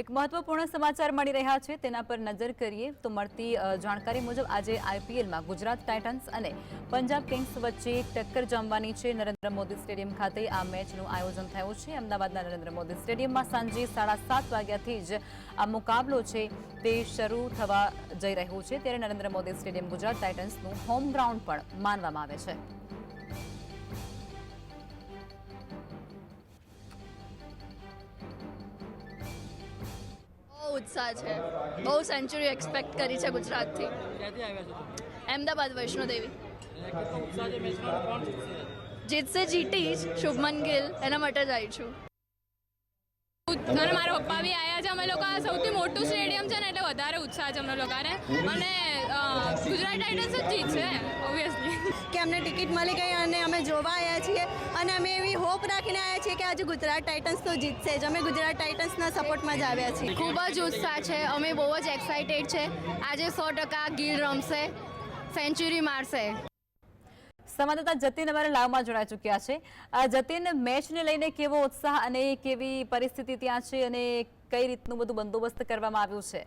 એક મહત્વપૂર્ણ સમાચાર મળી રહ્યા છે તેના પર નજર કરીએ તો મળતી જાણકારી મુજબ આજે આઈપીએલમાં ગુજરાત ટાઇટન્સ અને પંજાબ કિંગ્સ વચ્ચે ટક્કર જમવાની છે। નરેન્દ્ર મોદી સ્ટેડિયમ ખાતે આ મેચનું આયોજન થયું છે। અમદાવાદના નરેન્દ્ર મોદી સ્ટેડિયમમાં સાંજે 7:30 વાગ્યાથી જ આ મુકાબલો છે તે શરૂ થવા જઈ રહ્યો છે। ત્યારે નરેન્દ્ર મોદી સ્ટેડિયમ ગુજરાત ટાઇટન્સનું હોમ ગ્રાઉન્ડ પણ માનવામાં આવે છે। उत्साह है, बहुत सेंचुरी एक्सपेक्ट करी है गुजरात थी। अहमदाबाद वैष्णो देवी जीतसे जीती शुभमन गिल एना માટે જાય છું। અને મારા પપ્પા બી આવ્યા છે। અમે લોકો સૌથી મોટું સ્ટેડિયમ છે ને એટલે વધારે ઉત્સાહ છે અમને લોકોને અને ગુજરાત ટાઇટન્સ જ જીતશે ઓબ્વિયસલી કે અમને ટિકિટ મળી ગઈ અને અમે જોવા આવ્યા છીએ અને અમે એવી હોપ રાખીને આવ્યા છીએ કે આજે ગુજરાત ટાઇટન્સ તો જીતશે જ। અમે ગુજરાત ટાઇટન્સના સપોર્ટમાં જ આવ્યા છીએ। ખૂબ જ ઉત્સાહ છે, અમે બહુ જ એક્સાઇટેડ છે। આજે 100% ગિલ રમશે, સેન્ચુરી મારશે। સંવાદદાતા જતીન અમારા લાવમાં જોડાઈ ચૂક્યા છે। જતીન, મેચને લઈને કેવો ઉત્સાહ અને કેવી પરિસ્થિતિ ત્યાં છે અને કઈ રીતનું બધું બંદોબસ્ત કરવામાં આવ્યું છે?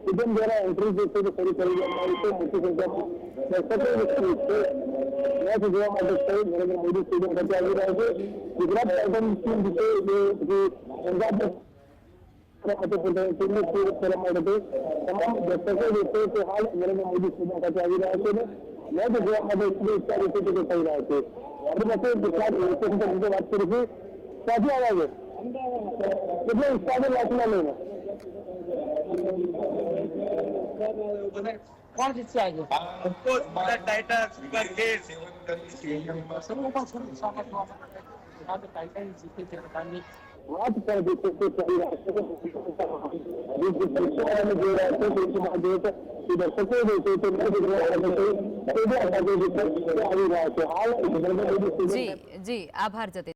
स्टेडियम द्वारा एंट्री शुरू કરી દેવામાં આવી છે। મોટી સંખ્યામાં મેચ જોવા માટે નરેન્દ્ર મોદી સ્ટેડિયમ ખાતે આવી રહ્યા છે। ગુજરાત ટાઇટન્સ ટીમ જે પંજાબ તમામ દર્શકો જે છે તે હાલ નરેન્દ્ર મોદી સ્ટેડિયમ ખાતે આવી રહ્યા છે। મેચ જોવા માટે એટલી ઉત્સાહ રીતે થઈ રહ્યા છે। આપણી પાસે ગુજરાત વિશે વાત કરીશું। ક્યાંથી આવ્યા છે? કેટલો ઉત્સાહ છે મેચમાં લઈને? कौन जीतसे आएंगे? टाइटंस વાત પર જે છે ચલી રહ્યા છે દર્શકો જે છે તે આવી રહ્યા છે। હાલ જી જી, આભાર જતીન।